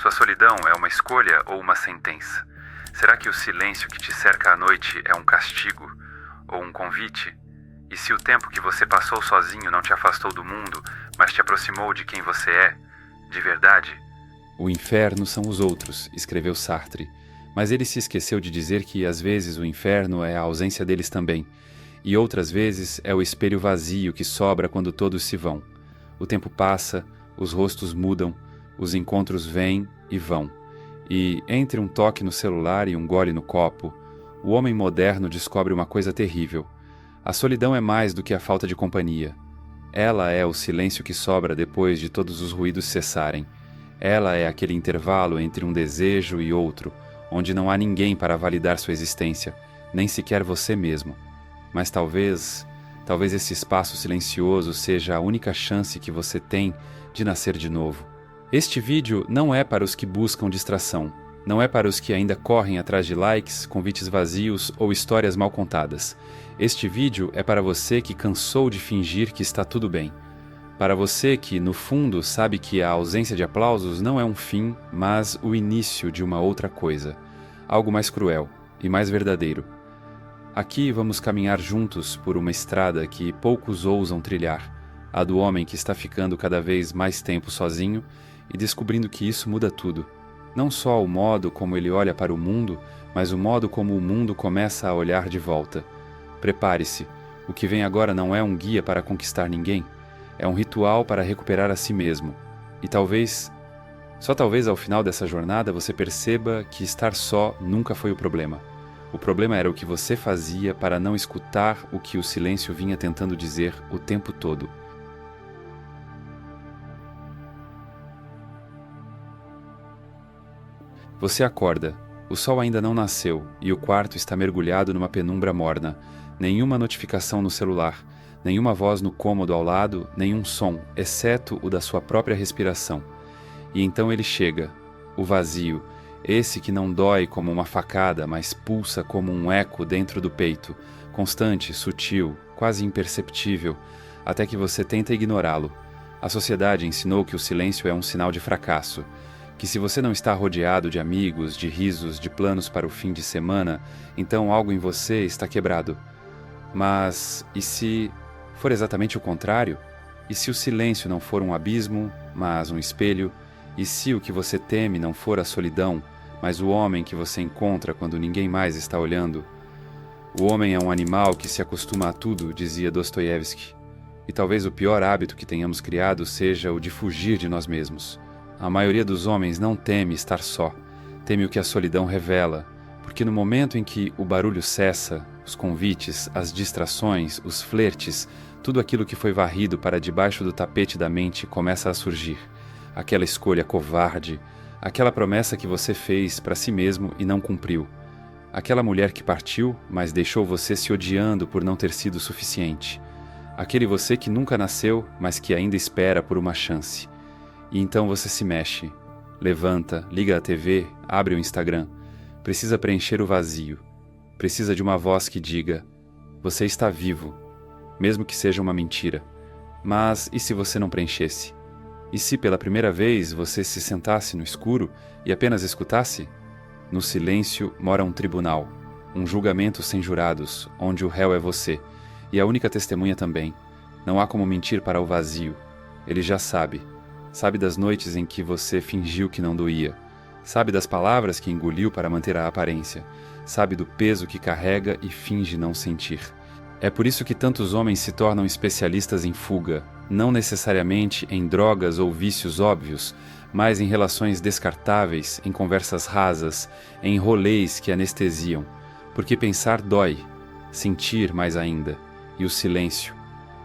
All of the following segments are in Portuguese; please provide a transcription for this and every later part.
Sua solidão é uma escolha ou uma sentença? Será que o silêncio que te cerca à noite é um castigo ou um convite? E se o tempo que você passou sozinho não te afastou do mundo, mas te aproximou de quem você é, de verdade? O inferno são os outros, escreveu Sartre. Mas ele se esqueceu de dizer que, às vezes, o inferno é a ausência deles também. E outras vezes é o espelho vazio que sobra quando todos se vão. O tempo passa, os rostos mudam, os encontros vêm e vão. E, entre um toque no celular e um gole no copo, o homem moderno descobre uma coisa terrível. A solidão é mais do que a falta de companhia. Ela é o silêncio que sobra depois de todos os ruídos cessarem. Ela é aquele intervalo entre um desejo e outro, onde não há ninguém para validar sua existência, nem sequer você mesmo. Mas talvez esse espaço silencioso seja a única chance que você tem de nascer de novo. Este vídeo não é para os que buscam distração, não é para os que ainda correm atrás de likes, convites vazios ou histórias mal contadas. Este vídeo é para você que cansou de fingir que está tudo bem. Para você que, no fundo, sabe que a ausência de aplausos não é um fim, mas o início de uma outra coisa. Algo mais cruel e mais verdadeiro. Aqui vamos caminhar juntos por uma estrada que poucos ousam trilhar, a do homem que está ficando cada vez mais tempo sozinho e descobrindo que isso muda tudo. Não só o modo como ele olha para o mundo, mas o modo como o mundo começa a olhar de volta. Prepare-se, o que vem agora não é um guia para conquistar ninguém, é um ritual para recuperar a si mesmo. E talvez, só talvez ao final dessa jornada você perceba que estar só nunca foi o problema. O problema era o que você fazia para não escutar o que o silêncio vinha tentando dizer o tempo todo. Você acorda, o sol ainda não nasceu e o quarto está mergulhado numa penumbra morna. Nenhuma notificação no celular, nenhuma voz no cômodo ao lado, nenhum som, exceto o da sua própria respiração. E então ele chega, o vazio, esse que não dói como uma facada, mas pulsa como um eco dentro do peito, constante, sutil, quase imperceptível, até que você tenta ignorá-lo. A sociedade ensinou que o silêncio é um sinal de fracasso, que se você não está rodeado de amigos, de risos, de planos para o fim de semana, então algo em você está quebrado. Mas e se for exatamente o contrário? E se o silêncio não for um abismo, mas um espelho? E se o que você teme não for a solidão, mas o homem que você encontra quando ninguém mais está olhando? O homem é um animal que se acostuma a tudo, dizia Dostoiévski. E talvez o pior hábito que tenhamos criado seja o de fugir de nós mesmos. A maioria dos homens não teme estar só, teme o que a solidão revela, porque no momento em que o barulho cessa, os convites, as distrações, os flertes, tudo aquilo que foi varrido para debaixo do tapete da mente começa a surgir. Aquela escolha covarde, aquela promessa que você fez para si mesmo e não cumpriu. Aquela mulher que partiu, mas deixou você se odiando por não ter sido suficiente. Aquele você que nunca nasceu, mas que ainda espera por uma chance. E então você se mexe, levanta, liga a TV, abre o Instagram. Precisa preencher o vazio. Precisa de uma voz que diga: você está vivo, mesmo que seja uma mentira. Mas e se você não preenchesse? E se pela primeira vez você se sentasse no escuro e apenas escutasse? No silêncio mora um tribunal, um julgamento sem jurados, onde o réu é você, e a única testemunha também. Não há como mentir para o vazio. Ele já sabe. Sabe das noites em que você fingiu que não doía. Sabe das palavras que engoliu para manter a aparência. Sabe do peso que carrega e finge não sentir. É por isso que tantos homens se tornam especialistas em fuga, não necessariamente em drogas ou vícios óbvios, mas em relações descartáveis, em conversas rasas, em rolês que anestesiam. Porque pensar dói, sentir mais ainda. E o silêncio.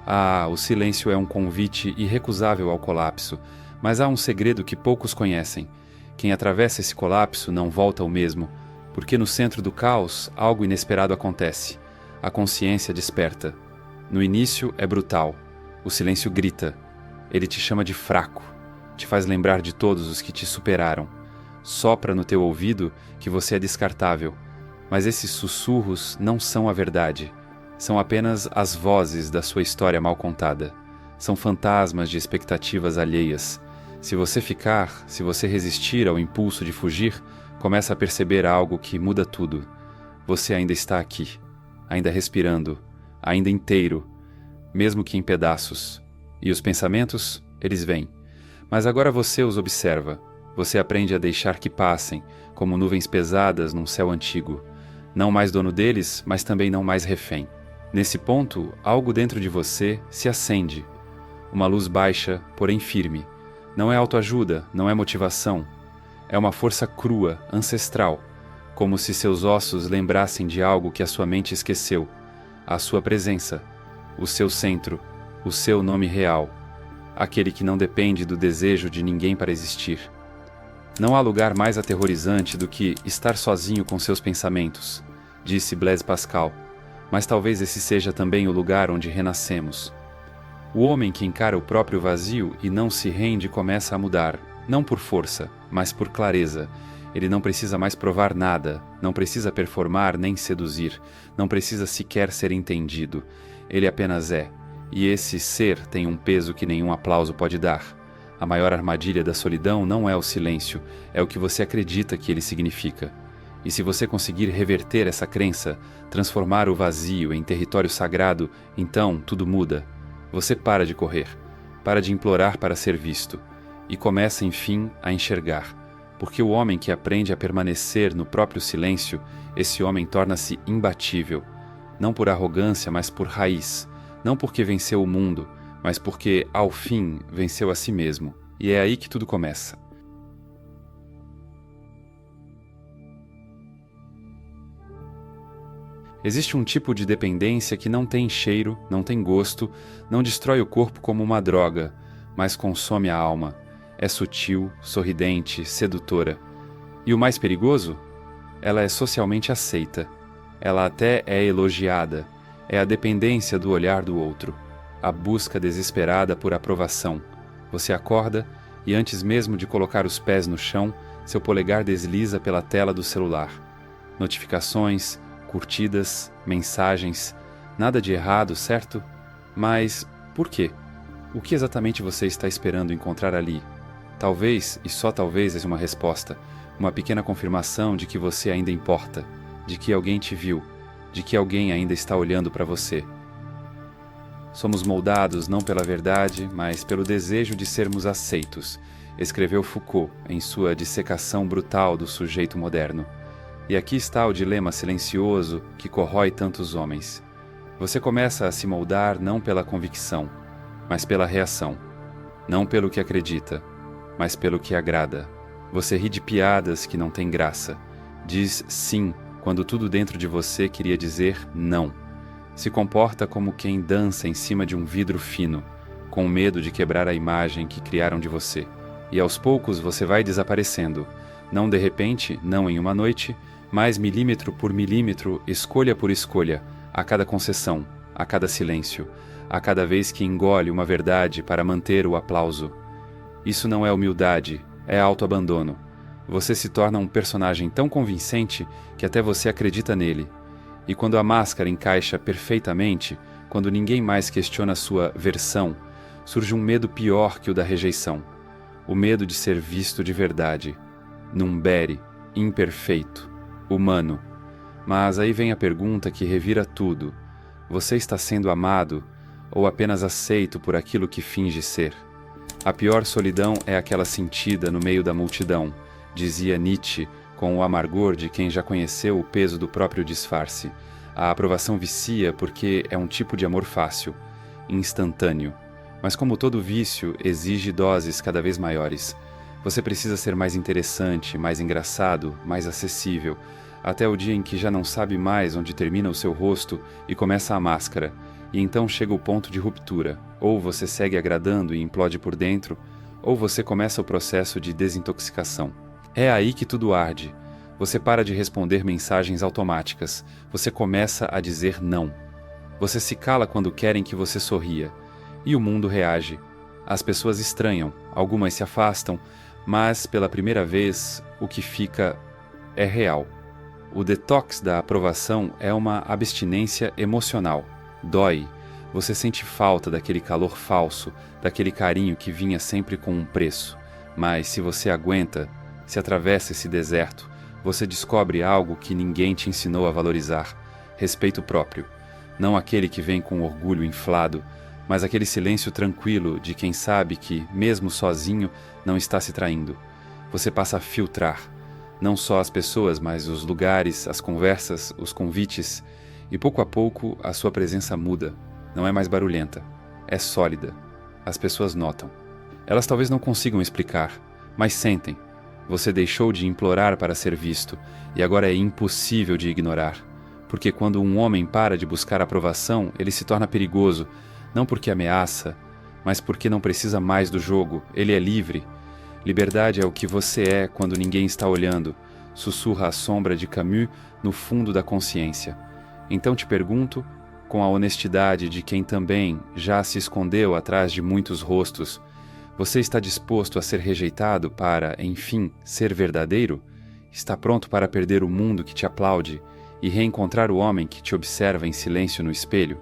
Ah, o silêncio é um convite irrecusável ao colapso, mas há um segredo que poucos conhecem. Quem atravessa esse colapso não volta ao mesmo, porque no centro do caos algo inesperado acontece. A consciência desperta. No início é brutal. O silêncio grita. Ele te chama de fraco. Te faz lembrar de todos os que te superaram. Sopra no teu ouvido que você é descartável. Mas esses sussurros não são a verdade. São apenas as vozes da sua história mal contada. São fantasmas de expectativas alheias. Se você ficar, se você resistir ao impulso de fugir, começa a perceber algo que muda tudo. Você ainda está aqui, ainda respirando, ainda inteiro, mesmo que em pedaços. E os pensamentos, eles vêm. Mas agora você os observa. Você aprende a deixar que passem, como nuvens pesadas num céu antigo. Não mais dono deles, mas também não mais refém. Nesse ponto, algo dentro de você se acende. Uma luz baixa, porém firme. Não é autoajuda, não é motivação. É uma força crua, ancestral, como se seus ossos lembrassem de algo que a sua mente esqueceu. A sua presença, o seu centro, o seu nome real. Aquele que não depende do desejo de ninguém para existir. Não há lugar mais aterrorizante do que estar sozinho com seus pensamentos, disse Blaise Pascal, mas talvez esse seja também o lugar onde renascemos. O homem que encara o próprio vazio e não se rende começa a mudar, não por força, mas por clareza. Ele não precisa mais provar nada, não precisa performar nem seduzir, não precisa sequer ser entendido. Ele apenas é, e esse ser tem um peso que nenhum aplauso pode dar. A maior armadilha da solidão não é o silêncio, é o que você acredita que ele significa. E se você conseguir reverter essa crença, transformar o vazio em território sagrado, então tudo muda. Você para de correr, para de implorar para ser visto, e começa, enfim, a enxergar. Porque o homem que aprende a permanecer no próprio silêncio, esse homem torna-se imbatível. Não por arrogância, mas por raiz. Não porque venceu o mundo, mas porque, ao fim, venceu a si mesmo. E é aí que tudo começa. Existe um tipo de dependência que não tem cheiro, não tem gosto, não destrói o corpo como uma droga, mas consome a alma. É sutil, sorridente, sedutora. E o mais perigoso? Ela é socialmente aceita. Ela até é elogiada. É a dependência do olhar do outro. A busca desesperada por aprovação. Você acorda e antes mesmo de colocar os pés no chão, seu polegar desliza pela tela do celular. Notificações, curtidas, mensagens, nada de errado, certo? Mas por quê? O que exatamente você está esperando encontrar ali? Talvez, e só talvez, é uma resposta, uma pequena confirmação de que você ainda importa, de que alguém te viu, de que alguém ainda está olhando para você. Somos moldados não pela verdade, mas pelo desejo de sermos aceitos, escreveu Foucault em sua dissecação brutal do sujeito moderno. E aqui está o dilema silencioso que corrói tantos homens. Você começa a se moldar não pela convicção, mas pela reação. Não pelo que acredita, mas pelo que agrada. Você ri de piadas que não têm graça. Diz sim quando tudo dentro de você queria dizer não. Se comporta como quem dança em cima de um vidro fino, com medo de quebrar a imagem que criaram de você. E aos poucos você vai desaparecendo. Não de repente, não em uma noite, mas milímetro por milímetro, escolha por escolha, a cada concessão, a cada silêncio, a cada vez que engole uma verdade para manter o aplauso. Isso não é humildade, é autoabandono. Você se torna um personagem tão convincente que até você acredita nele. E quando a máscara encaixa perfeitamente, quando ninguém mais questiona sua versão, surge um medo pior que o da rejeição. O medo de ser visto de verdade. Num bere, imperfeito, humano. Mas aí vem a pergunta que revira tudo. Você está sendo amado ou apenas aceito por aquilo que finge ser? A pior solidão é aquela sentida no meio da multidão, dizia Nietzsche, com o amargor de quem já conheceu o peso do próprio disfarce. A aprovação vicia porque é um tipo de amor fácil, instantâneo. Mas como todo vício, exige doses cada vez maiores. Você precisa ser mais interessante, mais engraçado, mais acessível, até o dia em que já não sabe mais onde termina o seu rosto e começa a máscara, e então chega o ponto de ruptura. Ou você segue agradando e implode por dentro, ou você começa o processo de desintoxicação. É aí que tudo arde. Você para de responder mensagens automáticas. Você começa a dizer não. Você se cala quando querem que você sorria. E o mundo reage. As pessoas estranham, algumas se afastam, mas, pela primeira vez, o que fica é real. O detox da aprovação é uma abstinência emocional. Dói. Você sente falta daquele calor falso, daquele carinho que vinha sempre com um preço. Mas se você aguenta, se atravessa esse deserto, você descobre algo que ninguém te ensinou a valorizar: respeito próprio. Não aquele que vem com orgulho inflado, mas aquele silêncio tranquilo de quem sabe que, mesmo sozinho, não está se traindo. Você passa a filtrar, não só as pessoas, mas os lugares, as conversas, os convites, e pouco a pouco a sua presença muda. Não é mais barulhenta, é sólida. As pessoas notam. Elas talvez não consigam explicar, mas sentem. Você deixou de implorar para ser visto, e agora é impossível de ignorar. Porque quando um homem para de buscar aprovação, ele se torna perigoso, não porque ameaça, mas porque não precisa mais do jogo, ele é livre. Liberdade é o que você é quando ninguém está olhando, sussurra a sombra de Camus no fundo da consciência. Então te pergunto, com a honestidade de quem também já se escondeu atrás de muitos rostos, você está disposto a ser rejeitado para, enfim, ser verdadeiro? Está pronto para perder o mundo que te aplaude e reencontrar o homem que te observa em silêncio no espelho?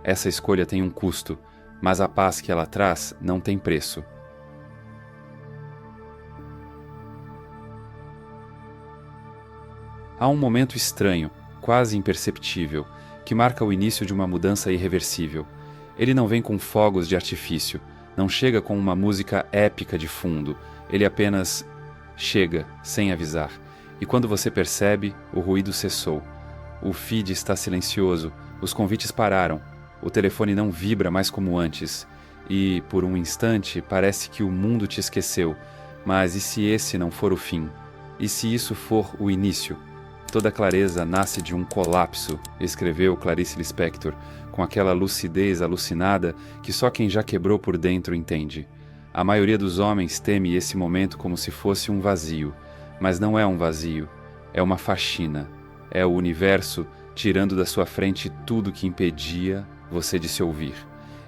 Essa escolha tem um custo, mas a paz que ela traz não tem preço. Há um momento estranho, quase imperceptível, que marca o início de uma mudança irreversível. Ele não vem com fogos de artifício, não chega com uma música épica de fundo, ele apenas chega, sem avisar. E quando você percebe, o ruído cessou. O feed está silencioso, os convites pararam, o telefone não vibra mais como antes, e, por um instante, parece que o mundo te esqueceu. Mas e se esse não for o fim? E se isso for o início? Toda clareza nasce de um colapso, escreveu Clarice Lispector, com aquela lucidez alucinada que só quem já quebrou por dentro entende. A maioria dos homens teme esse momento como se fosse um vazio, mas não é um vazio, é uma faxina. É o universo tirando da sua frente tudo que impedia você de se ouvir.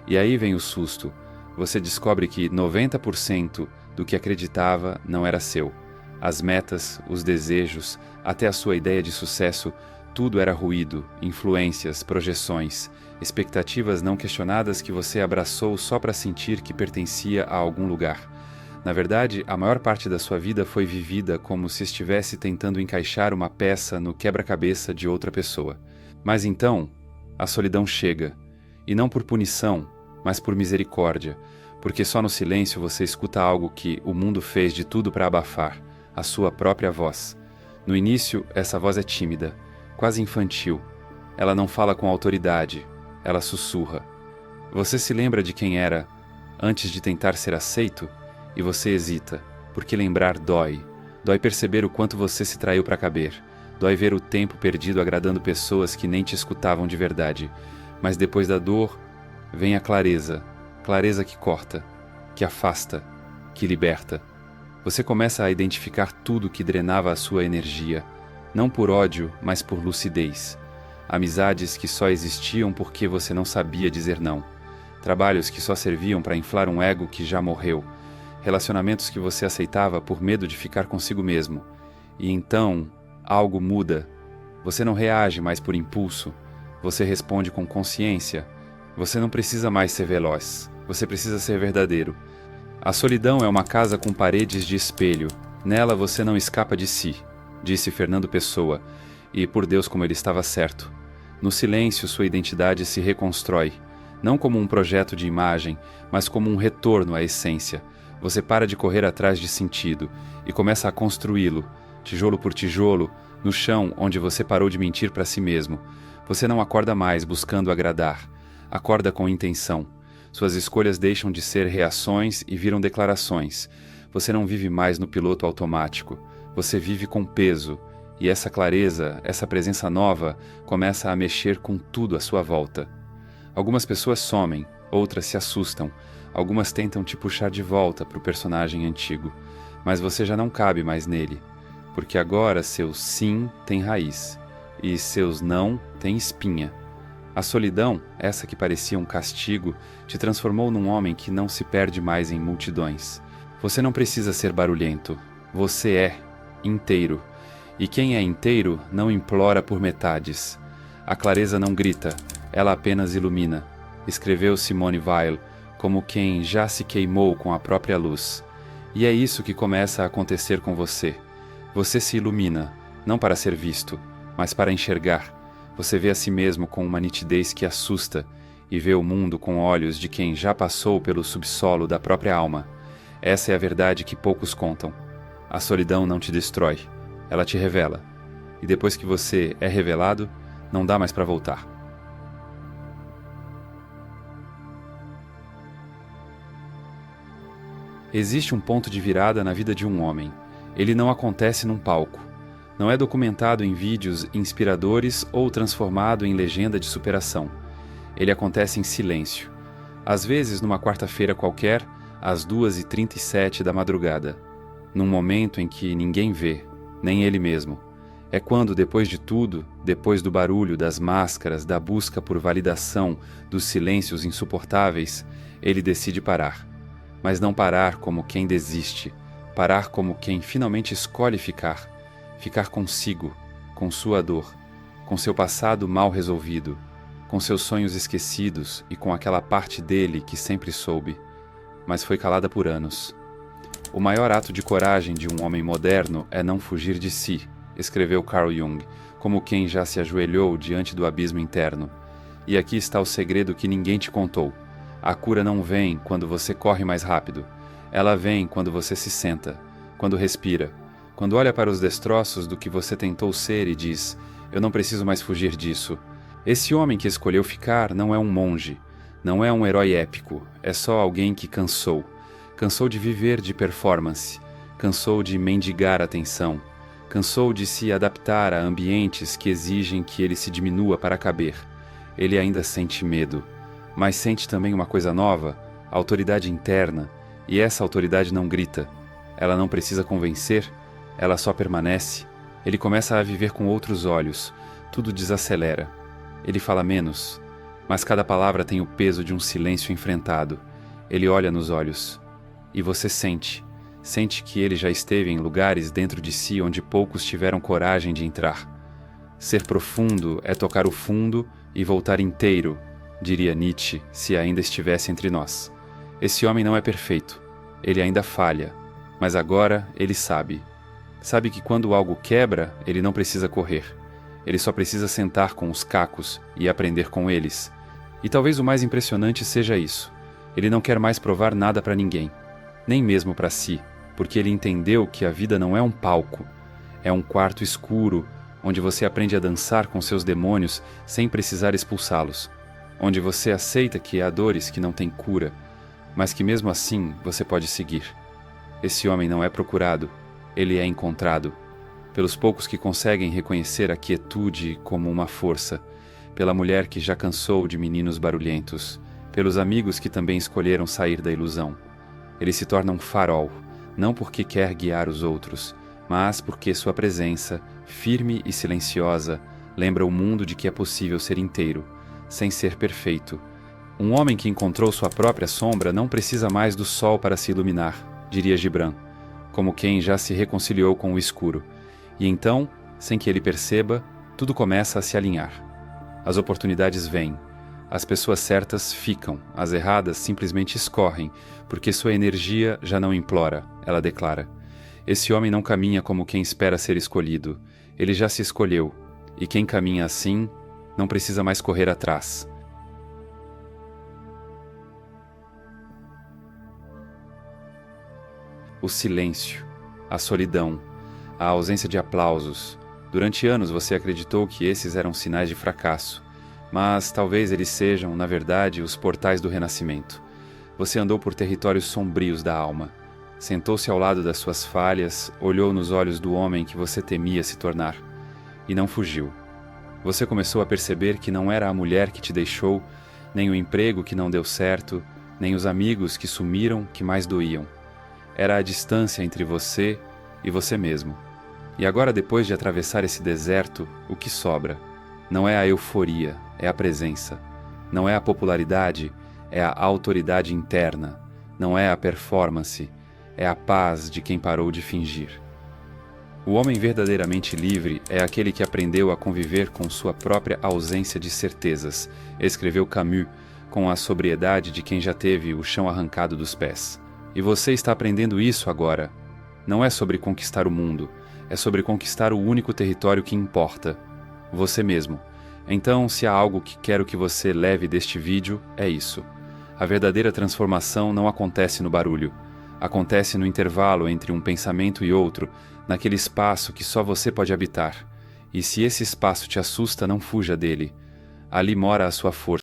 E aí vem o susto. Você descobre que 90% do que acreditava não era seu. As metas, os desejos, até a sua ideia de sucesso, tudo era ruído, influências, projeções, expectativas não questionadas que você abraçou só para sentir que pertencia a algum lugar. Na verdade, a maior parte da sua vida foi vivida como se estivesse tentando encaixar uma peça no quebra-cabeça de outra pessoa. Mas então, a solidão chega, e não por punição, mas por misericórdia, porque só no silêncio você escuta algo que o mundo fez de tudo para abafar, a sua própria voz. No início, essa voz é tímida, quase infantil. Ela não fala com autoridade, ela sussurra. Você se lembra de quem era antes de tentar ser aceito? E você hesita, porque lembrar dói. Dói perceber o quanto você se traiu para caber. Dói ver o tempo perdido agradando pessoas que nem te escutavam de verdade. Mas depois da dor, vem a clareza. Clareza que corta, que afasta, que liberta. Você começa a identificar tudo que drenava a sua energia, não por ódio, mas por lucidez. Amizades que só existiam porque você não sabia dizer não. Trabalhos que só serviam para inflar um ego que já morreu. Relacionamentos que você aceitava por medo de ficar consigo mesmo. E então, algo muda. Você não reage mais por impulso. Você responde com consciência. Você não precisa mais ser veloz. Você precisa ser verdadeiro. A solidão é uma casa com paredes de espelho. Nela você não escapa de si, disse Fernando Pessoa, e por Deus como ele estava certo. No silêncio sua identidade se reconstrói, não como um projeto de imagem, mas como um retorno à essência. Você para de correr atrás de sentido e começa a construí-lo, tijolo por tijolo, no chão onde você parou de mentir para si mesmo. Você não acorda mais buscando agradar, acorda com intenção. Suas escolhas deixam de ser reações e viram declarações. Você não vive mais no piloto automático. Você vive com peso. E essa clareza, essa presença nova, começa a mexer com tudo à sua volta. Algumas pessoas somem, outras se assustam. Algumas tentam te puxar de volta para o personagem antigo. Mas você já não cabe mais nele. Porque agora seu sim tem raiz. E seus não têm espinha. A solidão, essa que parecia um castigo, te transformou num homem que não se perde mais em multidões. Você não precisa ser barulhento. Você é inteiro. E quem é inteiro não implora por metades. A clareza não grita, ela apenas ilumina. Escreveu Simone Weil, como quem já se queimou com a própria luz. E é isso que começa a acontecer com você. Você se ilumina, não para ser visto, mas para enxergar. Você vê a si mesmo com uma nitidez que assusta e vê o mundo com olhos de quem já passou pelo subsolo da própria alma. Essa é a verdade que poucos contam. A solidão não te destrói, ela te revela. E depois que você é revelado, não dá mais para voltar. Existe um ponto de virada na vida de um homem. Ele não acontece num palco. Não é documentado em vídeos inspiradores ou transformado em legenda de superação. Ele acontece em silêncio. Às vezes, numa quarta-feira qualquer, às 2h37 da madrugada. Num momento em que ninguém vê, nem ele mesmo. É quando, depois de tudo, depois do barulho, das máscaras, da busca por validação, dos silêncios insuportáveis, ele decide parar. Mas não parar como quem desiste, parar como quem finalmente escolhe ficar. Ficar consigo, com sua dor, com seu passado mal resolvido, com seus sonhos esquecidos e com aquela parte dele que sempre soube, mas foi calada por anos. O maior ato de coragem de um homem moderno é não fugir de si, escreveu Carl Jung, como quem já se ajoelhou diante do abismo interno. E aqui está o segredo que ninguém te contou. A cura não vem quando você corre mais rápido. Ela vem quando você se senta, quando respira, quando olha para os destroços do que você tentou ser e diz: eu não preciso mais fugir disso. Esse homem que escolheu ficar não é um monge, não é um herói épico, é só alguém que cansou. Cansou de viver de performance, cansou de mendigar atenção, cansou de se adaptar a ambientes que exigem que ele se diminua para caber. Ele ainda sente medo, mas sente também uma coisa nova, a autoridade interna, e essa autoridade não grita. Ela não precisa convencer, ela só permanece. Ele começa a viver com outros olhos, tudo desacelera. Ele fala menos, mas cada palavra tem o peso de um silêncio enfrentado. Ele olha nos olhos, e você sente que ele já esteve em lugares dentro de si onde poucos tiveram coragem de entrar. Ser profundo é tocar o fundo e voltar inteiro, diria Nietzsche, se ainda estivesse entre nós. Esse homem não é perfeito, ele ainda falha, mas agora ele sabe. Sabe que quando algo quebra, ele não precisa correr. Ele só precisa sentar com os cacos e aprender com eles. E talvez o mais impressionante seja isso. Ele não quer mais provar nada para ninguém, nem mesmo para si, porque ele entendeu que a vida não é um palco. É um quarto escuro, onde você aprende a dançar com seus demônios sem precisar expulsá-los. Onde você aceita que há dores que não têm cura, mas que mesmo assim você pode seguir. Esse homem não é procurado, ele é encontrado. Pelos poucos que conseguem reconhecer a quietude como uma força, pela mulher que já cansou de meninos barulhentos, pelos amigos que também escolheram sair da ilusão. Ele se torna um farol, não porque quer guiar os outros, mas porque sua presença, firme e silenciosa, lembra o mundo de que é possível ser inteiro, sem ser perfeito. Um homem que encontrou sua própria sombra não precisa mais do sol para se iluminar, diria Gibran, como quem já se reconciliou com o escuro. E então, sem que ele perceba, tudo começa a se alinhar. As oportunidades vêm. As pessoas certas ficam, as erradas simplesmente escorrem, porque sua energia já não implora, ela declara. Esse homem não caminha como quem espera ser escolhido. Ele já se escolheu, e quem caminha assim não precisa mais correr atrás. O silêncio, a solidão, a ausência de aplausos. Durante anos você acreditou que esses eram sinais de fracasso, mas talvez eles sejam, na verdade, os portais do renascimento. Você andou por territórios sombrios da alma, sentou-se ao lado das suas falhas, olhou nos olhos do homem que você temia se tornar, e não fugiu. Você começou a perceber que não era a mulher que te deixou, nem o emprego que não deu certo, nem os amigos que sumiram que mais doíam. Era a distância entre você e você mesmo. E agora, depois de atravessar esse deserto, o que sobra? Não é a euforia, é a presença. Não é a popularidade, é a autoridade interna. Não é a performance, é a paz de quem parou de fingir. O homem verdadeiramente livre é aquele que aprendeu a conviver com sua própria ausência de certezas, escreveu Camus, com a sobriedade de quem já teve o chão arrancado dos pés. E você está aprendendo isso agora. Não é sobre conquistar o mundo, é sobre conquistar o único território que importa: você mesmo. Então, se há algo que quero que você leve deste vídeo, é isso. A verdadeira transformação não acontece no barulho. Acontece no intervalo entre um pensamento e outro, naquele espaço que só você pode habitar. E se esse espaço te assusta, não fuja dele. Ali mora a sua força.